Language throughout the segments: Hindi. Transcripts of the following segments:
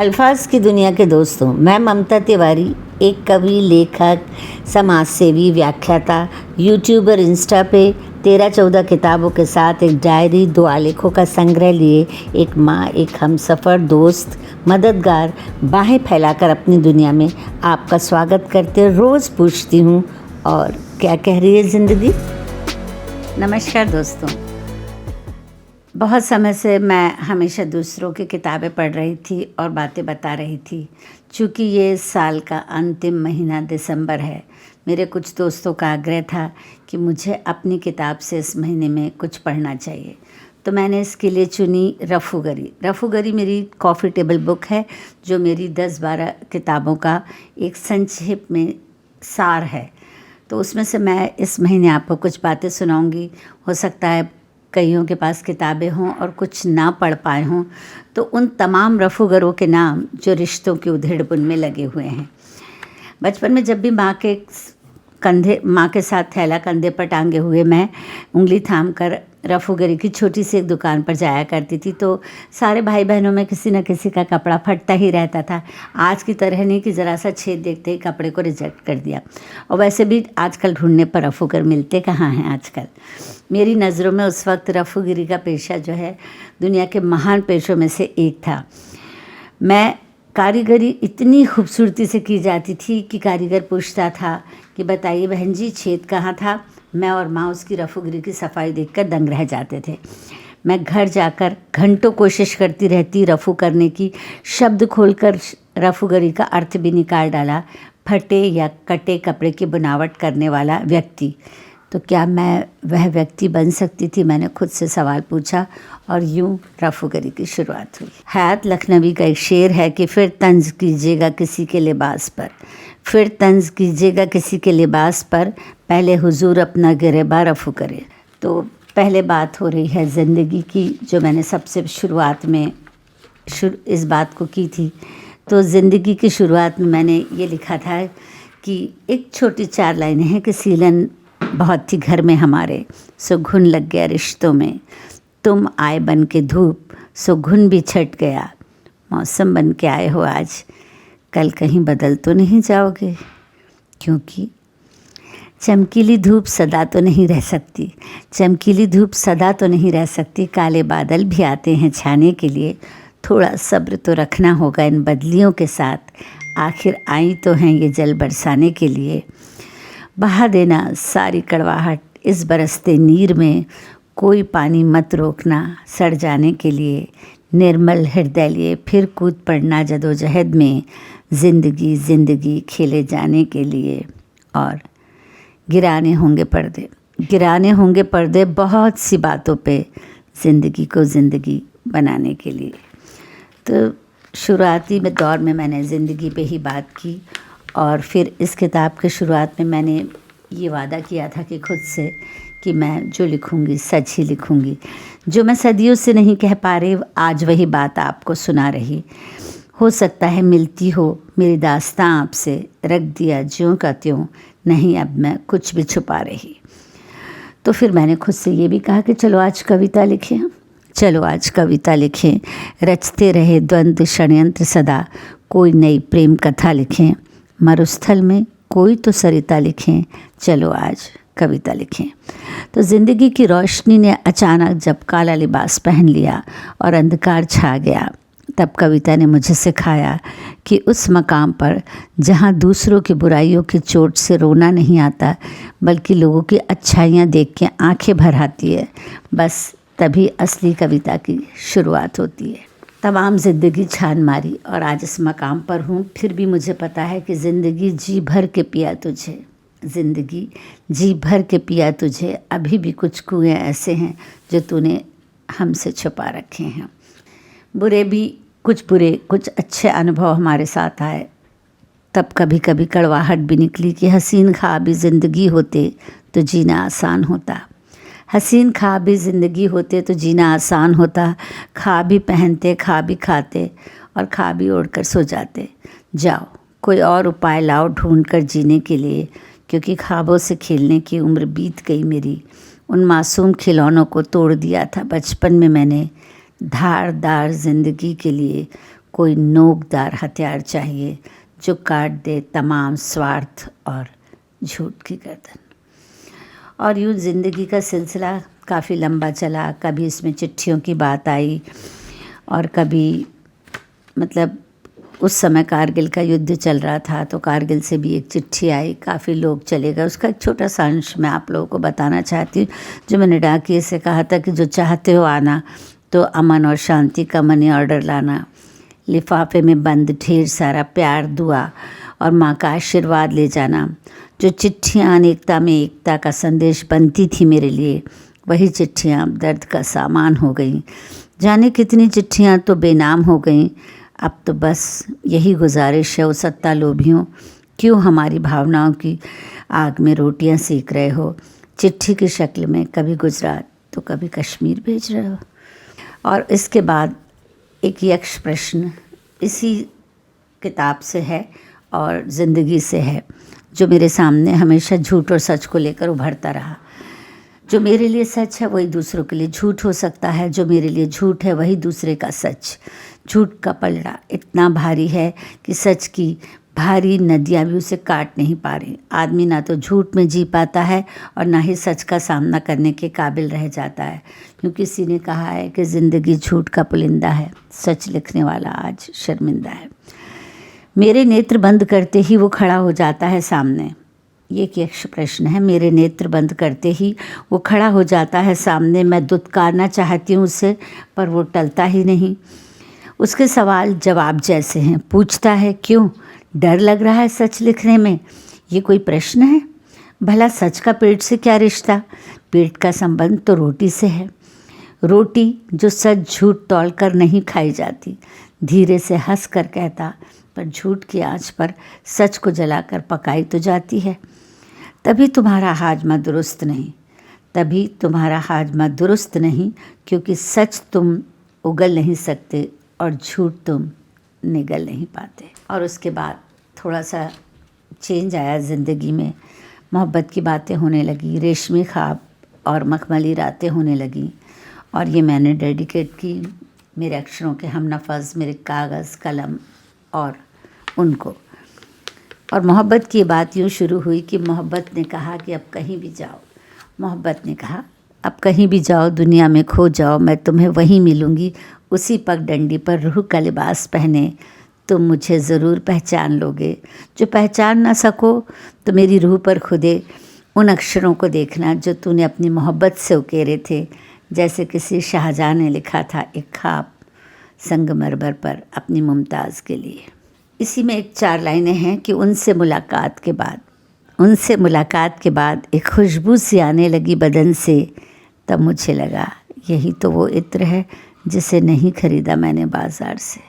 अल्फाज की दुनिया के दोस्तों, मैं ममता तिवारी एक कवि, लेखक, समाज सेवी, व्याख्याता, यूट्यूबर, इंस्टा पे 13-14 किताबों के साथ एक डायरी, 2 आलेखों का संग्रह लिए एक माँ, एक हमसफ़र, दोस्त, मददगार, बाहें फैलाकर अपनी दुनिया में आपका स्वागत करते रोज़ पूछती हूँ, और क्या कह रही है ज़िंदगी। नमस्कार दोस्तों। बहुत समय से मैं हमेशा दूसरों की किताबें पढ़ रही थी और बातें बता रही थी। चूँकि ये साल का अंतिम महीना दिसंबर है, मेरे कुछ दोस्तों का आग्रह था कि मुझे अपनी किताब से इस महीने में कुछ पढ़ना चाहिए। तो मैंने इसके लिए चुनी रफूगरी। रफूगरी मेरी कॉफ़ी टेबल बुक है, जो मेरी 10-12 किताबों का एक संक्षिप्त में सार है। तो उसमें से मैं इस महीने आपको कुछ बातें सुनाऊंगी। हो सकता है कईयों के पास किताबें हों और कुछ ना पढ़ पाए हों, तो उन तमाम रफूगरों के नाम जो रिश्तों की उधेड़-बुन में लगे हुए हैं। बचपन में जब भी माँ के साथ थैला कंधे पर टांगे हुए मैं उंगली थाम कर रफूगरी की छोटी सी एक दुकान पर जाया करती थी, तो सारे भाई बहनों में किसी न किसी का कपड़ा फटता ही रहता था। आज की तरह नहीं कि ज़रा सा छेद देखते ही कपड़े को रिजेक्ट कर दिया। और वैसे भी आजकल ढूंढने पर रफूगर मिलते कहाँ हैं आजकल। मेरी नज़रों में उस वक्त रफूगिरी का पेशा जो है दुनिया के महान पेशों में से एक था। मैं कारीगरी इतनी खूबसूरती से की जाती थी कि कारीगर पूछता था कि बताइए बहन जी, छेद कहाँ था। मैं और माँ उसकी रफूगिरी की सफाई देखकर दंग रह जाते थे। मैं घर जाकर घंटों कोशिश करती रहती रफू करने की। शब्द खोलकर रफूगरी का अर्थ भी निकाल डाला। फटे या कटे कपड़े की बनावट करने वाला व्यक्ति। तो क्या मैं वह व्यक्ति बन सकती थी, मैंने खुद से सवाल पूछा, और यूं रफूगरी की शुरुआत हुई। हयात लखनवी का एक शेर है कि फिर तंज कीजिएगा किसी के लिबास पर, फिर तंज कीजिएगा किसी के लिबास पर, पहले हुजूर अपना गिरेबा रफू करे। तो पहले बात हो रही है ज़िंदगी की, जो मैंने सबसे शुरुआत में इस बात को की थी। तो ज़िंदगी की शुरुआत में मैंने ये लिखा था कि एक छोटी 4 लाइनें हैं कि सीलन बहुत थी घर में हमारे, सो घुन लग गया रिश्तों में। तुम आए बन के धूप, सो घुन भी छट गया। मौसम बन के आए हो आज, कल कहीं बदल तो नहीं जाओगे। क्योंकि चमकीली धूप सदा तो नहीं रह सकती, चमकीली धूप सदा तो नहीं रह सकती। काले बादल भी आते हैं छाने के लिए। थोड़ा सब्र तो रखना होगा इन बदलियों के साथ, आखिर आई तो हैं ये जल बरसाने के लिए। बहा देना सारी कड़वाहट इस बरसते नीर में, कोई पानी मत रोकना सड़ जाने के लिए। निर्मल हृदय लिए फिर कूद पड़ना जदोजहद में, ज़िंदगी ज़िंदगी खेले जाने के लिए। और गिराने होंगे पर्दे बहुत सी बातों पे, ज़िंदगी को ज़िंदगी बनाने के लिए। तो शुरुआती में दौर में मैंने ज़िंदगी पे ही बात की, और फिर इस किताब के शुरुआत में मैंने ये वादा किया था कि खुद से कि मैं जो लिखूँगी सच ही लिखूँगी। जो मैं सदियों से नहीं कह पा रही, आज वही बात आपको सुना रही। हो सकता है मिलती हो मेरी दास्तां आपसे, रख दिया ज्यों का त्यों, नहीं अब मैं कुछ भी छुपा रही। तो फिर मैंने खुद से ये भी कहा कि चलो आज कविता लिखें, रचते रहे द्वंद्व षड्यंत्र सदा, कोई नई प्रेम कथा लिखें। मरुस्थल में कोई तो सरिता लिखें, चलो आज कविता लिखें। तो ज़िंदगी की रोशनी ने अचानक जब काला लिबास पहन लिया और अंधकार छा गया, तब कविता ने मुझे सिखाया कि उस मकाम पर जहाँ दूसरों की बुराइयों की चोट से रोना नहीं आता, बल्कि लोगों की अच्छाइयाँ देख के आंखें भर आती है, बस तभी असली कविता की शुरुआत होती है। तमाम ज़िंदगी छान मारी और आज इस मकाम पर हूँ। फिर भी मुझे पता है कि ज़िंदगी जी भर के पिया तुझे, ज़िंदगी जी भर के पिया तुझे। अभी भी कुछ कुएँ ऐसे हैं जो तूने हमसे छुपा रखे हैं। कुछ अच्छे अनुभव हमारे साथ आए, तब कभी कभी कड़वाहट भी निकली कि हसीन ख्वाबी ज़िंदगी होते तो जीना आसान होता। हसीन ख्वाबी ज़िंदगी होते तो जीना आसान होता। ख्वाब भी पहनते, ख्वाब भी खाते और ख्वाब भी ओढ़ कर सो जाते। जाओ कोई और उपाय लाओ ढूंढ कर जीने के लिए, क्योंकि ख्वाबों से खेलने की उम्र बीत गई मेरी। उन मासूम खिलौनों को तोड़ दिया था बचपन में मैंने, धारदार ज़िंदगी के लिए कोई नोकदार हथियार चाहिए जो काट दे तमाम स्वार्थ और झूठ की गर्दन। और यूँ ज़िंदगी का सिलसिला काफ़ी लंबा चला। कभी इसमें चिट्ठियों की बात आई और कभी मतलब उस समय कारगिल का युद्ध चल रहा था तो कारगिल से भी एक चिट्ठी आई, काफ़ी लोग चले गए। उसका एक छोटा सा अंश मैं आप लोगों को बताना चाहती हूँ, जो मैंने डाकिए से कहा था कि जो चाहते हो आना तो अमन और शांति का मनी ऑर्डर लाना, लिफाफे में बंद ढेर सारा प्यार, दुआ और माँ का आशीर्वाद ले जाना। जो चिट्ठियाँ अनेकता में एकता का संदेश बनती थी मेरे लिए, वही चिट्ठियाँ अब दर्द का सामान हो गईं। जाने कितनी चिट्ठियाँ तो बेनाम हो गईं। अब तो बस यही गुजारिश है, वो सत्ता लोभियों, क्यों हमारी भावनाओं की आग में रोटियां सेक रहे हो। चिट्ठी की शक्ल में कभी गुजरात तो कभी कश्मीर भेज रहे हो। और इसके बाद एक यक्ष प्रश्न इसी किताब से है और ज़िंदगी से है, जो मेरे सामने हमेशा झूठ और सच को लेकर उभरता रहा। जो मेरे लिए सच है वही दूसरों के लिए झूठ हो सकता है, जो मेरे लिए झूठ है वही दूसरे का सच। झूठ का पलड़ा इतना भारी है कि सच की भारी नदियाँ भी उसे काट नहीं पा रही। आदमी ना तो झूठ में जी पाता है और ना ही सच का सामना करने के काबिल रह जाता है। क्योंकि किसी ने कहा है कि ज़िंदगी झूठ का पुलिंदा है, सच लिखने वाला आज शर्मिंदा है। मेरे नेत्र बंद करते ही वो खड़ा हो जाता है सामने। ये एक यक्ष प्रश्न है। मेरे नेत्र बंद करते ही वो खड़ा हो जाता है सामने। मैं दुत्कारना चाहती हूँ उसे, पर वो टलता ही नहीं। उसके सवाल जवाब जैसे हैं। पूछता है क्यों, डर लग रहा है सच लिखने में। ये कोई प्रश्न है? भला सच का पेट से क्या रिश्ता? पेट का संबंध तो रोटी से है। रोटी जो सच झूठ तौल कर नहीं खाई जाती। धीरे से हंस कर कहता, पर झूठ की आंच पर सच को जलाकर पकाई तो जाती है। तभी तुम्हारा हाजमा दुरुस्त नहीं, तभी तुम्हारा हाजमा दुरुस्त नहीं, क्योंकि सच तुम उगल नहीं सकते और झूठ तुम निगल नहीं पाते। और उसके बाद थोड़ा सा चेंज आया ज़िंदगी में। मोहब्बत की बातें होने लगी, रेशमी ख्वाब और मखमली रातें होने लगी। और ये मैंने डेडिकेट की मेरे अक्षरों के हमनफज़, मेरे कागज़ कलम और उनको। और मोहब्बत की बात यूँ शुरू हुई कि मोहब्बत ने कहा कि अब कहीं भी जाओ, मोहब्बत ने कहा अब कहीं भी जाओ, दुनिया में खो जाओ, मैं तुम्हें वहीं मिलूँगी, उसी पगडंडी पर रूह का लिबास पहने। तुम मुझे ज़रूर पहचान लोगे। जो पहचान ना सको तो मेरी रूह पर खुदे उन अक्षरों को देखना जो तूने अपनी मोहब्बत से उकेरे थे। जैसे किसी शाहजहाँ ने लिखा था एक ख्वाब संगमरमर पर अपनी मुमताज़ के लिए। इसी में एक 4 लाइनें हैं कि उनसे मुलाकात के बाद एक खुशबू सी आने लगी बदन से। तब मुझे लगा यही तो वो इत्र है जिसे नहीं खरीदा मैंने बाज़ार से।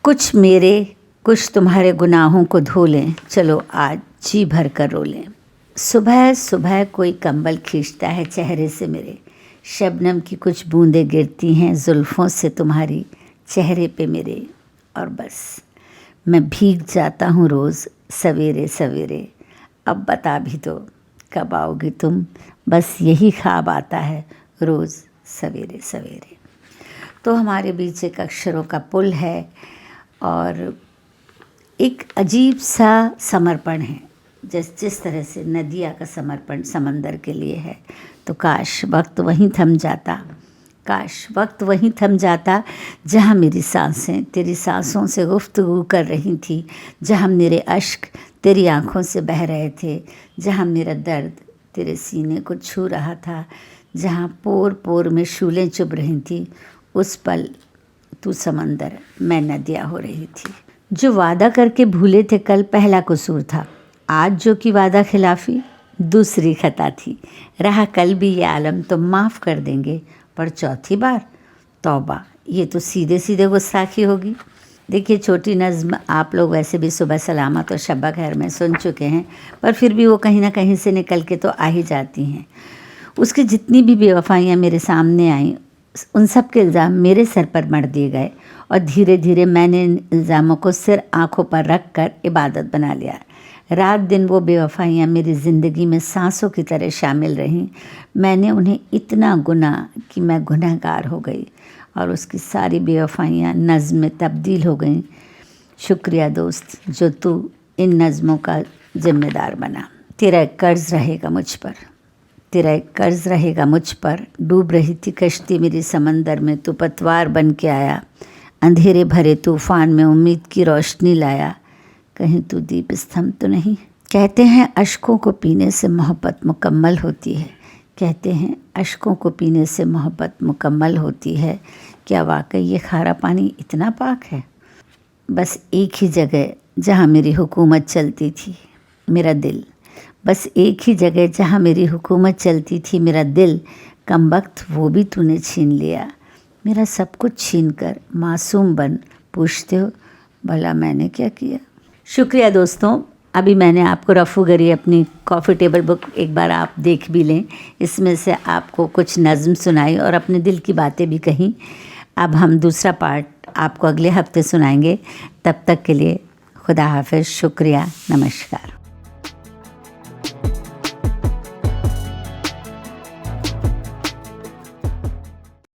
कुछ मेरे कुछ तुम्हारे गुनाहों को धो लें, चलो आज जी भर कर रो लें। सुबह सुबह कोई कंबल खींचता है चेहरे से मेरे, शबनम की कुछ बूंदें गिरती हैं जुल्फ़ों से तुम्हारी चेहरे पे मेरे। और बस मैं भीग जाता हूँ रोज़ सवेरे सवेरे। अब बता भी दो कब आओगी तुम, बस यही ख्वाब आता है रोज़ सवेरे सवेरे। तो हमारे बीच एक अक्षरों का पुल है और एक अजीब सा समर्पण है। जिस तरह से नदिया का समर्पण समंदर के लिए है, तो काश वक्त वहीं थम जाता, काश वक्त वहीं थम जाता जहाँ मेरी सांसें तेरी सांसों से गुफ्तगू कर रही थी, जहाँ मेरे अश्क तेरी आँखों से बह रहे थे, जहाँ मेरा दर्द तेरे सीने को छू रहा था, जहाँ पोर पोर में शूलें चुभ रही थी। उस पल तू समंदर, मैं नदिया हो रही थी। जो वादा करके भूले थे कल पहला कसूर था, आज जो की वादा खिलाफ़ी दूसरी खता थी। रहा कल भी ये आलम तो माफ़ कर देंगे, पर चौथी बार तौबा, ये तो सीधे सीधे गुस्ताखी होगी। देखिए छोटी नज़्म आप लोग वैसे भी सुबह सलामत और शब्बा खैर में सुन चुके हैं, पर फिर भी वो कहीं ना कहीं से निकल के तो आ ही जाती हैं। उसकी जितनी भी बेवफाइयाँ मेरे सामने आईं, उन सब के इल्ज़ाम मेरे सर पर मढ़ दिए गए और धीरे धीरे मैंने इन इल्ज़ामों को सिर आँखों पर रख कर इबादत बना लिया। रात दिन वो बेवफाइयाँ मेरी ज़िंदगी में सांसों की तरह शामिल रहीं। मैंने उन्हें इतना गुना कि मैं गुनहगार हो गई और उसकी सारी बेवफाइयाँ नज़्म में तब्दील हो गईं। शुक्रिया दोस्त, जो तू इन नज़्मों का ज़िम्मेदार बना। तेरा एक कर्ज़ रहेगा मुझ पर, तेरा एक कर्ज़ रहेगा मुझ पर। डूब रही थी कश्ती मेरी समंदर में, तू पतवार बन के आया। अंधेरे भरे तूफ़ान में उम्मीद की रोशनी लाया। कहीं तू दीप स्तंभ तो नहीं। कहते हैं अश्कों को पीने से मोहब्बत मुकम्मल होती है, कहते हैं अश्कों को पीने से मोहब्बत मुकम्मल होती है। क्या वाकई ये खारा पानी इतना पाक है? बस एक ही जगह जहाँ मेरी हुकूमत चलती थी, मेरा दिल। बस एक ही जगह जहाँ मेरी हुकूमत चलती थी, मेरा दिल। कमबख्त वो भी तूने छीन लिया। मेरा सब कुछ छीन कर मासूम बन पूछते हो भला मैंने क्या किया। शुक्रिया दोस्तों। अभी मैंने आपको रफ़ू गरी अपनी कॉफ़ी टेबल बुक एक बार आप देख भी लें। इसमें से आपको कुछ नज़्म सुनाई और अपने दिल की बातें भी कहीं। अब हम दूसरा पार्ट आपको अगले हफ्ते सुनाएंगे। तब तक के लिए खुदा हाफ़िज़, शुक्रिया, नमस्कार।